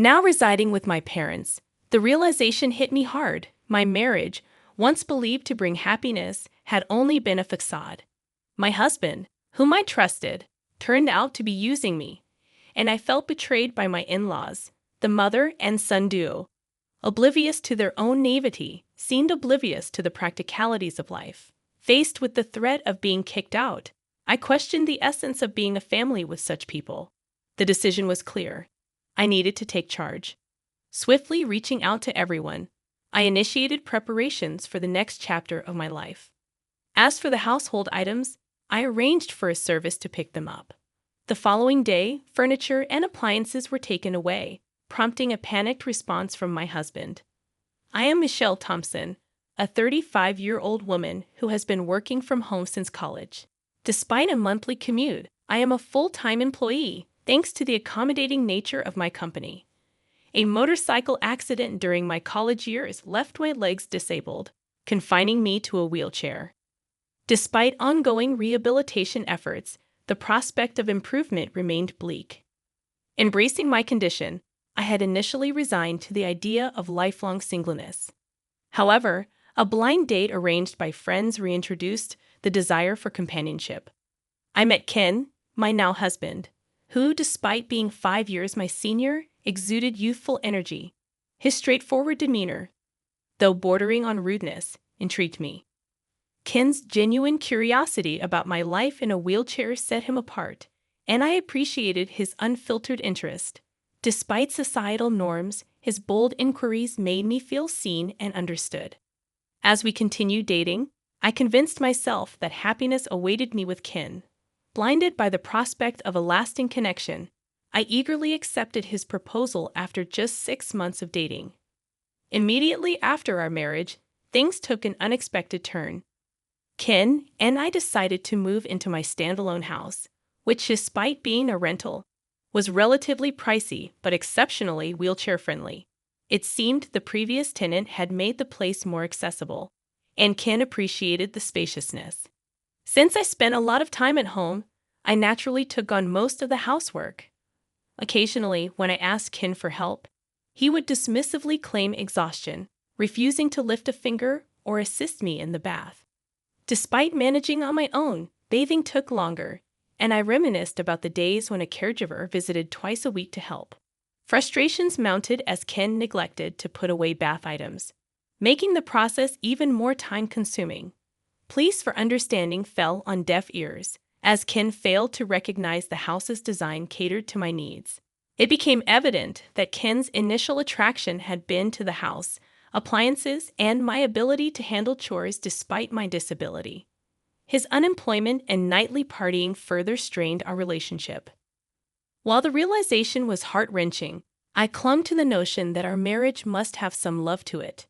Now residing with my parents, the realization hit me hard. My marriage, once believed to bring happiness, had only been a facade. My husband, whom I trusted, turned out to be using me, and I felt betrayed by my in-laws, the mother and son duo. Oblivious to their own naivety, seemed oblivious to the practicalities of life. Faced with the threat of being kicked out, I questioned the essence of being a family with such people. The decision was clear. I needed to take charge. Swiftly reaching out to everyone, I initiated preparations for the next chapter of my life. As for the household items, I arranged for a service to pick them up. The following day, furniture and appliances were taken away, prompting a panicked response from my husband. I am Michelle Thompson, a 35-year-old woman who has been working from home since college. Despite a monthly commute, I am a full-time employee, thanks to the accommodating nature of my company. A motorcycle accident during my college years left my legs disabled, confining me to a wheelchair. Despite ongoing rehabilitation efforts, the prospect of improvement remained bleak. Embracing my condition, I had initially resigned to the idea of lifelong singleness. However, a blind date arranged by friends reintroduced the desire for companionship. I met Ken, my now husband, who, despite being 5 years my senior, exuded youthful energy. His straightforward demeanor, though bordering on rudeness, intrigued me. Ken's genuine curiosity about my life in a wheelchair set him apart, and I appreciated his unfiltered interest. Despite societal norms, his bold inquiries made me feel seen and understood. As we continued dating, I convinced myself that happiness awaited me with Ken. Blinded by the prospect of a lasting connection, I eagerly accepted his proposal after just 6 months of dating. Immediately after our marriage, things took an unexpected turn. Ken and I decided to move into my standalone house, which, despite being a rental, was relatively pricey but exceptionally wheelchair-friendly. It seemed the previous tenant had made the place more accessible, and Ken appreciated the spaciousness. Since I spent a lot of time at home, I naturally took on most of the housework. Occasionally, when I asked Ken for help, he would dismissively claim exhaustion, refusing to lift a finger or assist me in the bath. Despite managing on my own, bathing took longer, and I reminisced about the days when a caregiver visited twice a week to help. Frustrations mounted as Ken neglected to put away bath items, making the process even more time-consuming. Pleas for understanding fell on deaf ears, as Ken failed to recognize the house's design catered to my needs. It became evident that Ken's initial attraction had been to the house, appliances, and my ability to handle chores despite my disability. His unemployment and nightly partying further strained our relationship. While the realization was heart-wrenching, I clung to the notion that our marriage must have some love to it.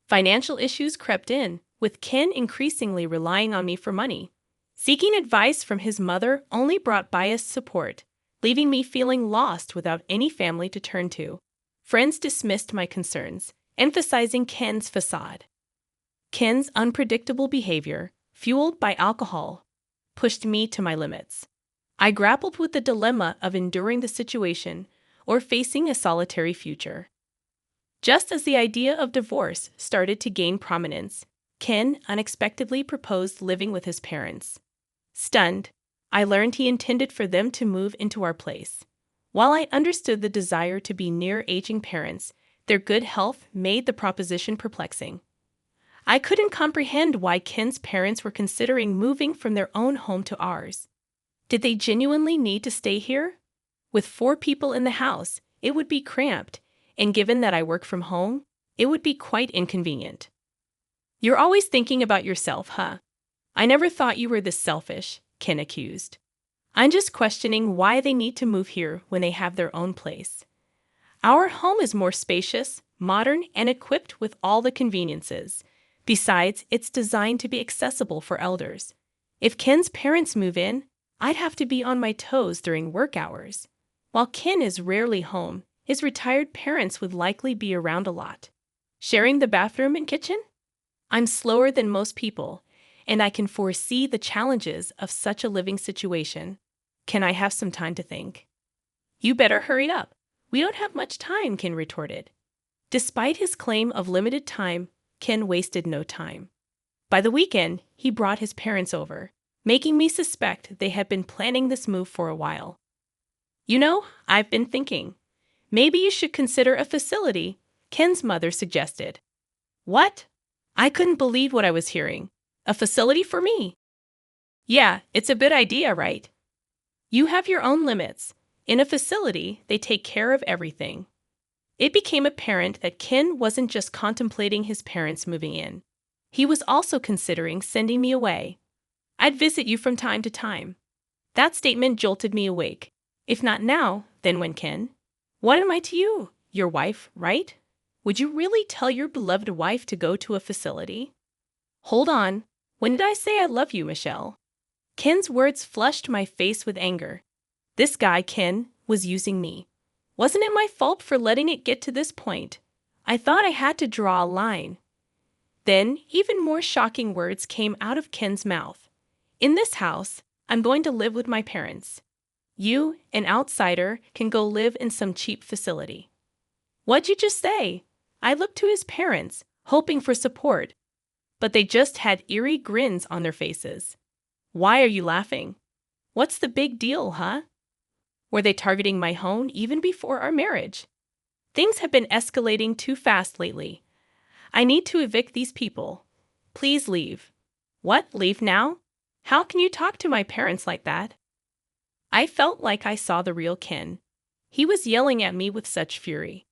Financial issues crept in, with Ken increasingly relying on me for money. Seeking advice from his mother only brought biased support, leaving me feeling lost without any family to turn to. Friends dismissed my concerns, emphasizing Ken's facade. Ken's unpredictable behavior, fueled by alcohol, pushed me to my limits. I grappled with the dilemma of enduring the situation or facing a solitary future. Just as the idea of divorce started to gain prominence, Ken unexpectedly proposed living with his parents. Stunned, I learned he intended for them to move into our place. While I understood the desire to be near aging parents, their good health made the proposition perplexing. I couldn't comprehend why Ken's parents were considering moving from their own home to ours. Did they genuinely need to stay here? With 4 people in the house, it would be cramped, and given that I work from home, it would be quite inconvenient. "You're always thinking about yourself, huh? I never thought you were this selfish," Ken accused. "I'm just questioning why they need to move here when they have their own place. Our home is more spacious, modern, and equipped with all the conveniences. Besides, it's designed to be accessible for elders. If Ken's parents move in, I'd have to be on my toes during work hours. While Ken is rarely home, his retired parents would likely be around a lot. Sharing the bathroom and kitchen? I'm slower than most people, and I can foresee the challenges of such a living situation. Can I have some time to think?" "You better hurry up. We don't have much time, Ken retorted. Despite his claim of limited time, Ken wasted no time. By the weekend, he brought his parents over, making me suspect they had been planning this move for a while. You know, I've been thinking. Maybe you should consider a facility, Ken's mother suggested. What? I couldn't believe what I was hearing. A facility for me? Yeah, it's a good idea, right? You have your own limits. In a facility, they take care of everything. It became apparent that Ken wasn't just contemplating his parents moving in. He was also considering sending me away. I'd visit you from time to time. That statement jolted me awake. If not now, then when, Ken? What am I to you? Your wife, right? Would you really tell your beloved wife to go to a facility? Hold on. When did I say I love you, Michelle? Ken's words flushed my face with anger. This guy, Ken, was using me. Wasn't it my fault for letting it get to this point? I thought I had to draw a line. Then, even more shocking words came out of Ken's mouth. In this house, I'm going to live with my parents. You, an outsider, can go live in some cheap facility. What'd you just say? I looked to his parents, hoping for support, but they just had eerie grins on their faces. Why are you laughing? What's the big deal, huh? Were they targeting my home even before our marriage? Things have been escalating too fast lately. I need to evict these people. Please leave. What, leave now? How can you talk to my parents like that? I felt like I saw the real Ken. He was yelling at me with such fury.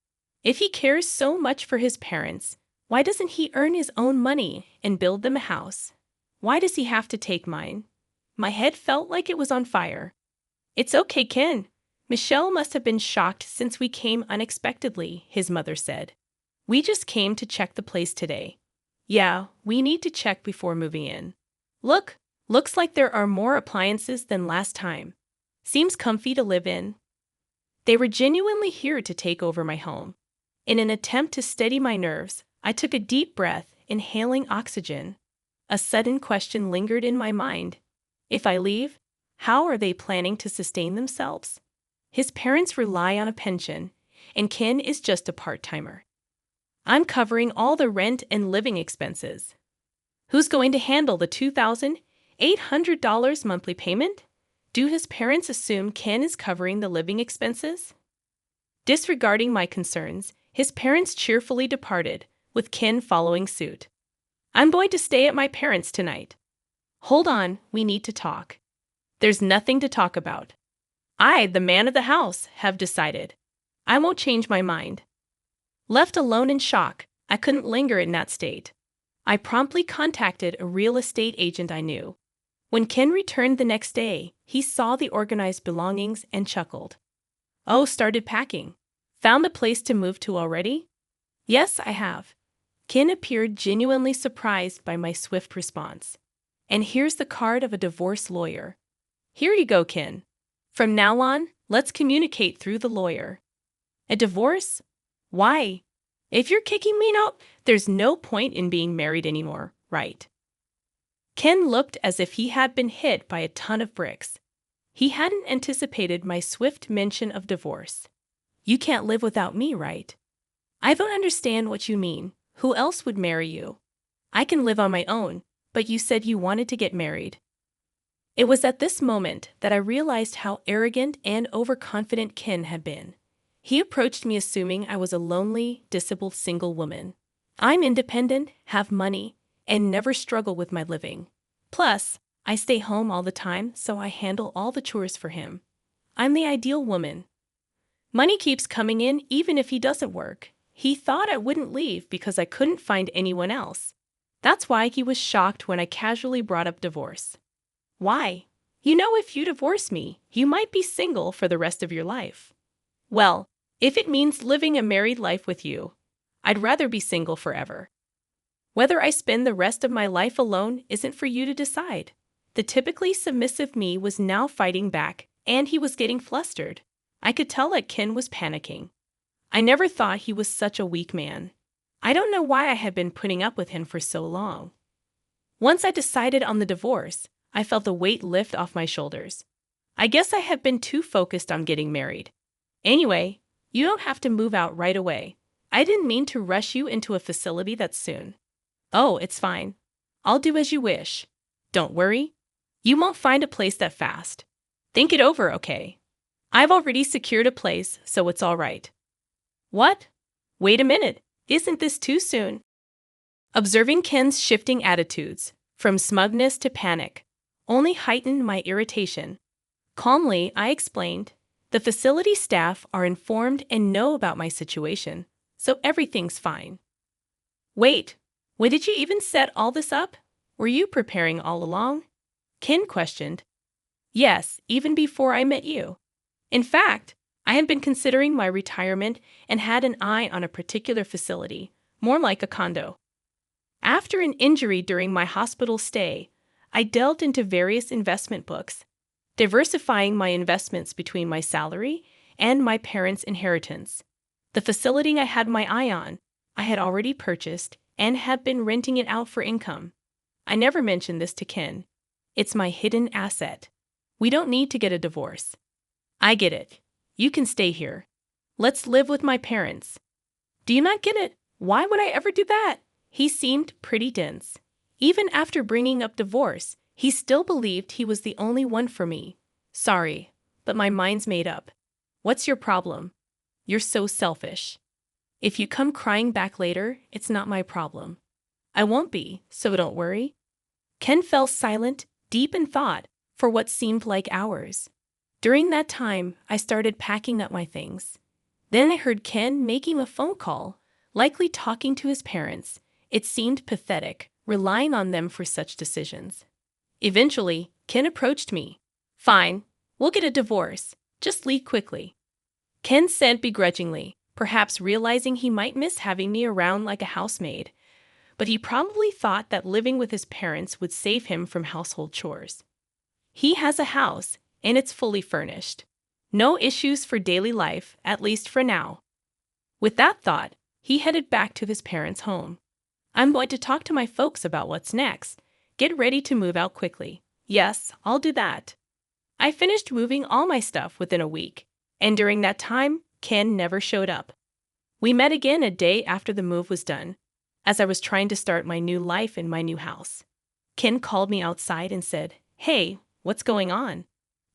If he cares so much for his parents, why doesn't he earn his own money and build them a house? Why does he have to take mine? My head felt like it was on fire. It's okay, Ken. Michelle must have been shocked since we came unexpectedly, his mother said. We just came to check the place today. Yeah, we need to check before moving in. Looks like there are more appliances than last time. Seems comfy to live in. They were genuinely here to take over my home. In an attempt to steady my nerves, I took a deep breath, inhaling oxygen. A sudden question lingered in my mind. If I leave, how are they planning to sustain themselves? His parents rely on a pension, and Ken is just a part-timer. I'm covering all the rent and living expenses. Who's going to handle the $2,800 monthly payment? Do his parents assume Ken is covering the living expenses? Disregarding my concerns, his parents cheerfully departed, with Ken following suit. I'm going to stay at my parents' tonight. Hold on, we need to talk. There's nothing to talk about. I, the man of the house, have decided. I won't change my mind. Left alone in shock, I couldn't linger in that state. I promptly contacted a real estate agent I knew. When Ken returned the next day, he saw the organized belongings and chuckled. Oh, started packing. Found a place to move to already? Yes, I have. Ken appeared genuinely surprised by my swift response. And here's the card of a divorce lawyer. Here you go, Ken. From now on, let's communicate through the lawyer. A divorce? Why? If you're kicking me out, there's no point in being married anymore, right? Ken looked as if he had been hit by a ton of bricks. He hadn't anticipated my swift mention of divorce. You can't live without me, right? I don't understand what you mean. Who else would marry you? I can live on my own, but you said you wanted to get married. It was at this moment that I realized how arrogant and overconfident Ken had been. He approached me assuming I was a lonely, disabled single woman. I'm independent, have money, and never struggle with my living. Plus, I stay home all the time, so I handle all the chores for him. I'm the ideal woman. Money keeps coming in even if he doesn't work. He thought I wouldn't leave because I couldn't find anyone else. That's why he was shocked when I casually brought up divorce. Why? You know, if you divorce me, you might be single for the rest of your life. Well, if it means living a married life with you, I'd rather be single forever. Whether I spend the rest of my life alone isn't for you to decide. The typically submissive me was now fighting back, and he was getting flustered. I could tell that Ken was panicking. I never thought he was such a weak man. I don't know why I had been putting up with him for so long. Once I decided on the divorce, I felt the weight lift off my shoulders. I guess I had been too focused on getting married. Anyway, You don't have to move out right away. I didn't mean to rush you into a facility that soon. Oh, it's fine. I'll do as you wish. Don't worry. You won't find a place that fast. Think it over, okay? I've already secured a place, so it's all right. What? Wait a minute. Isn't this too soon? Observing Ken's shifting attitudes, from smugness to panic, only heightened my irritation. Calmly, I explained, the facility staff are informed and know about my situation, so everything's fine. Wait, when did you even set all this up? Were you preparing all along? Ken questioned. Yes, even before I met you. In fact, I had been considering my retirement and had an eye on a particular facility, more like a condo. After an injury during my hospital stay, I delved into various investment books, diversifying my investments between my salary and my parents' inheritance. The facility I had my eye on, I had already purchased and had been renting it out for income. I never mentioned this to Ken. It's my hidden asset. We don't need to get a divorce. I get it. You can stay here. Let's live with my parents. Do you not get it? Why would I ever do that? He seemed pretty dense. Even after bringing up divorce, he still believed he was the only one for me. Sorry, but my mind's made up. What's your problem? You're so selfish. If you come crying back later, it's not my problem. I won't be, so don't worry. Ken fell silent, deep in thought, for what seemed like hours. During that time, I started packing up my things. Then I heard Ken making a phone call, likely talking to his parents. It seemed pathetic, relying on them for such decisions. Eventually, Ken approached me. Fine, we'll get a divorce. Just leave quickly. Ken said begrudgingly, perhaps realizing he might miss having me around like a housemaid, but he probably thought that living with his parents would save him from household chores. He has a house, and it's fully furnished. No issues for daily life, at least for now. With that thought, he headed back to his parents' home. I'm going to talk to my folks about what's next. Get ready to move out quickly. Yes, I'll do that. I finished moving all my stuff within a week, and during that time, Ken never showed up. We met again a day after the move was done, as I was trying to start my new life in my new house. Ken called me outside and said, Hey, what's going on?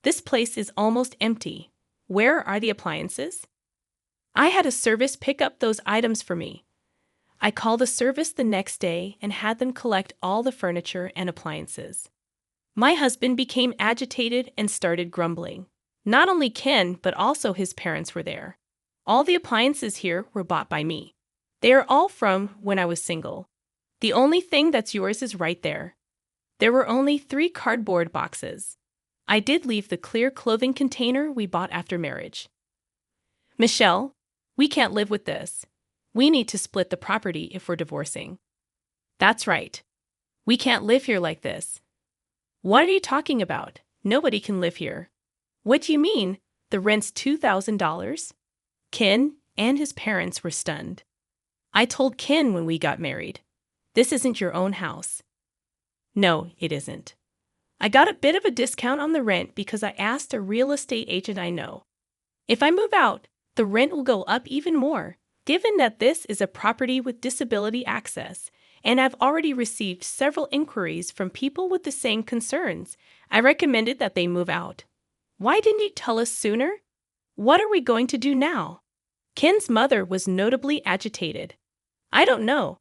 This place is almost empty. Where are the appliances? I had a service pick up those items for me. I called the service the next day and had them collect all the furniture and appliances. My husband became agitated and started grumbling. Not only Ken, but also his parents were there. All the appliances here were bought by me. They are all from when I was single. The only thing that's yours is right there. There were only 3 cardboard boxes. I did leave the clear clothing container we bought after marriage. Michelle, we can't live with this. We need to split the property if we're divorcing. That's right. We can't live here like this. What are you talking about? Nobody can live here. What do you mean? The rent's $2,000? Ken and his parents were stunned. I told Ken when we got married, this isn't your own house. No, it isn't. I got a bit of a discount on the rent because I asked a real estate agent I know. If I move out, the rent will go up even more, given that this is a property with disability access, and I've already received several inquiries from people with the same concerns. I recommended that they move out. Why didn't you tell us sooner? What are we going to do now? Ken's mother was notably agitated. I don't know.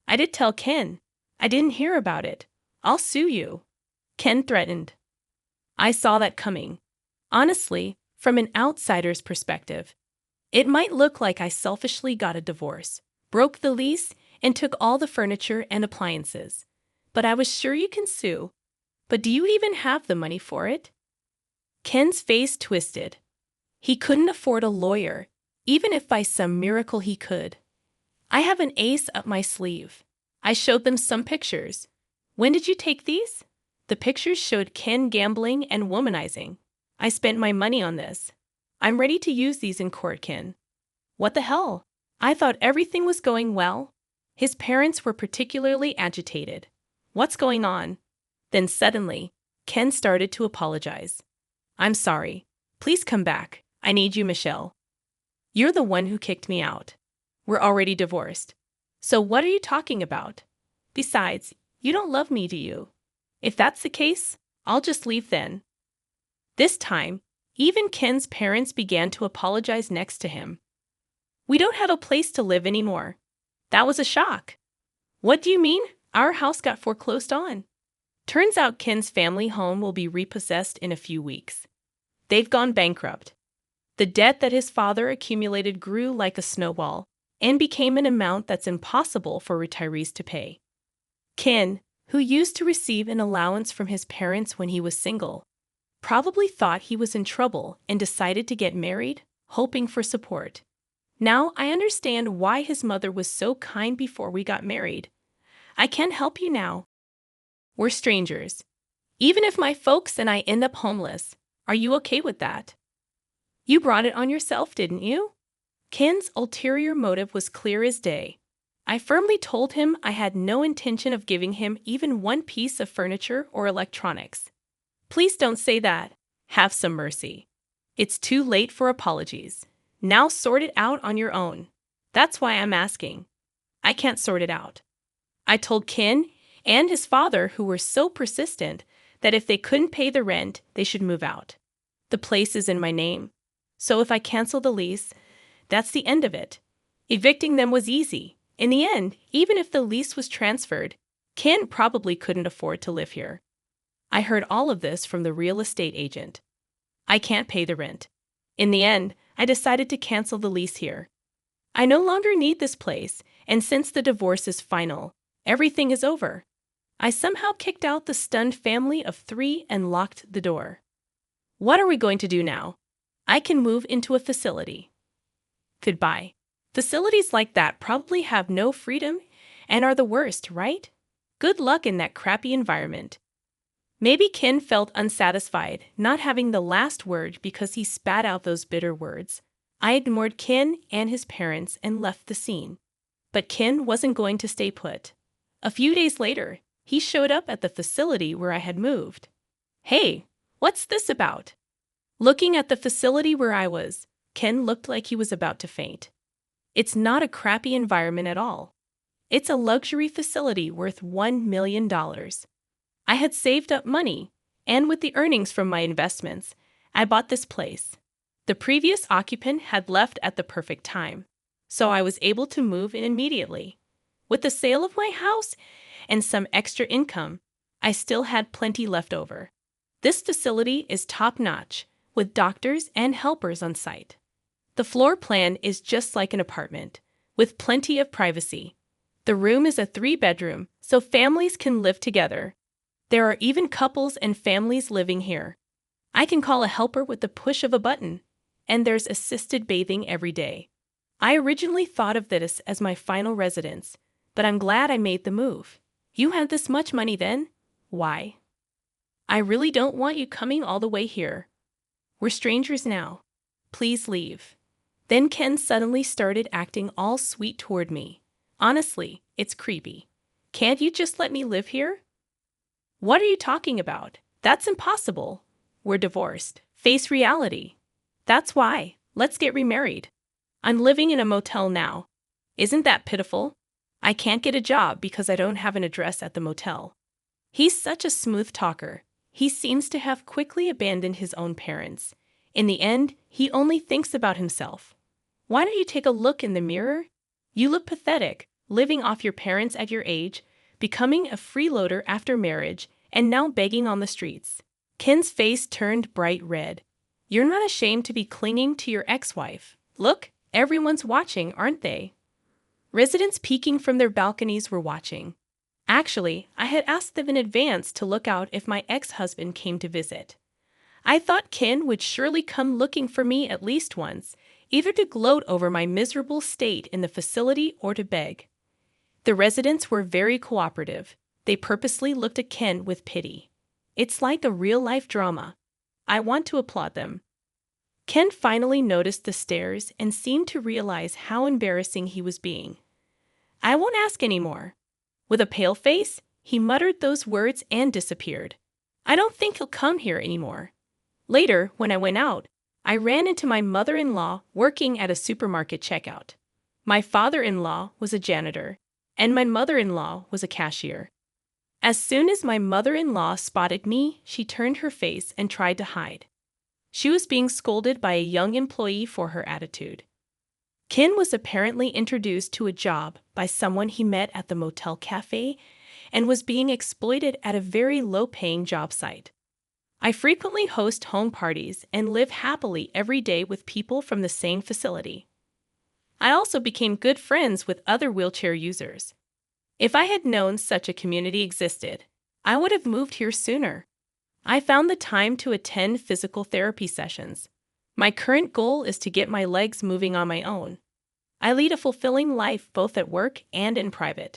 I did tell Ken. I didn't hear about it. I'll sue you. Ken threatened. I saw that coming. Honestly, from an outsider's perspective, it might look like I selfishly got a divorce, broke the lease, and took all the furniture and appliances. But I was sure you can sue. But do you even have the money for it? Ken's face twisted. He couldn't afford a lawyer, even if by some miracle he could. I have an ace up my sleeve. I showed them some pictures. When did you take these? The pictures showed Ken gambling and womanizing. I spent my money on this. I'm ready to use these in court, Ken. What the hell? I thought everything was going well. His parents were particularly agitated. What's going on? Then suddenly, Ken started to apologize. I'm sorry. Please come back. I need you, Michelle. You're the one who kicked me out. We're already divorced. So what are you talking about? Besides, you don't love me, do you? If that's the case, I'll just leave then. This time, even Ken's parents began to apologize next to him. We don't have a place to live anymore. That was a shock. What do you mean? Our house got foreclosed on. Turns out Ken's family home will be repossessed in a few weeks. They've gone bankrupt. The debt that his father accumulated grew like a snowball and became an amount that's impossible for retirees to pay. Ken, who used to receive an allowance from his parents when he was single, probably thought he was in trouble and decided to get married, hoping for support. Now I understand why his mother was so kind before we got married. I can't help you now. We're strangers. Even if my folks and I end up homeless, are you okay with that? You brought it on yourself, didn't you? Ken's ulterior motive was clear as day. I firmly told him I had no intention of giving him even one piece of furniture or electronics. Please don't say that. Have some mercy. It's too late for apologies. Now sort it out on your own. That's why I'm asking. I can't sort it out. I told Ken and his father, who were so persistent, that if they couldn't pay the rent, they should move out. The place is in my name. So if I cancel the lease, that's the end of it. Evicting them was easy. In the end, even if the lease was transferred, Ken probably couldn't afford to live here. I heard all of this from the real estate agent. I can't pay the rent. In the end, I decided to cancel the lease here. I no longer need this place, and since the divorce is final, everything is over. I somehow kicked out the stunned family of 3 and locked the door. What are we going to do now? I can move into a facility. Goodbye. Facilities like that probably have no freedom and are the worst, right? Good luck in that crappy environment. Maybe Ken felt unsatisfied, not having the last word because he spat out those bitter words. I ignored Ken and his parents and left the scene. But Ken wasn't going to stay put. A few days later, he showed up at the facility where I had moved. Hey, what's this about? Looking at the facility where I was, Ken looked like he was about to faint. It's not a crappy environment at all. It's a luxury facility worth $1 million. I had saved up money, and with the earnings from my investments, I bought this place. The previous occupant had left at the perfect time, so I was able to move in immediately. With the sale of my house and some extra income, I still had plenty left over. This facility is top-notch, with doctors and helpers on site. The floor plan is just like an apartment, with plenty of privacy. The room is a 3-bedroom, so families can live together. There are even couples and families living here. I can call a helper with the push of a button, and there's assisted bathing every day. I originally thought of this as my final residence, but I'm glad I made the move. You had this much money then? Why? I really don't want you coming all the way here. We're strangers now. Please leave. Then Ken suddenly started acting all sweet toward me. Honestly, it's creepy. Can't you just let me live here? What are you talking about? That's impossible. We're divorced. Face reality. That's why. Let's get remarried. I'm living in a motel now. Isn't that pitiful? I can't get a job because I don't have an address at the motel. He's such a smooth talker. He seems to have quickly abandoned his own parents. In the end, he only thinks about himself. Why don't you take a look in the mirror? You look pathetic, living off your parents at your age, becoming a freeloader after marriage, and now begging on the streets. Ken's face turned bright red. You're not ashamed to be clinging to your ex-wife. Look, everyone's watching, aren't they? Residents peeking from their balconies were watching. Actually, I had asked them in advance to look out if my ex-husband came to visit. I thought Ken would surely come looking for me at least once, either to gloat over my miserable state in the facility or to beg. The residents were very cooperative. They purposely looked at Ken with pity. It's like a real-life drama. I want to applaud them. Ken finally noticed the stares and seemed to realize how embarrassing he was being. I won't ask any more. With a pale face, he muttered those words and disappeared. I don't think he'll come here anymore. Later, when I went out, I I ran into my mother-in-law working at a supermarket checkout. My father-in-law was a janitor, and my mother-in-law was a cashier. As soon as my mother-in-law spotted me, she turned her face and tried to hide. She was being scolded by a young employee for her attitude. Ken was apparently introduced to a job by someone he met at the motel cafe and was being exploited at a very low-paying job site. I frequently host home parties and live happily every day with people from the same facility. I also became good friends with other wheelchair users. If I had known such a community existed, I would have moved here sooner. I found the time to attend physical therapy sessions. My current goal is to get my legs moving on my own. I lead a fulfilling life both at work and in private.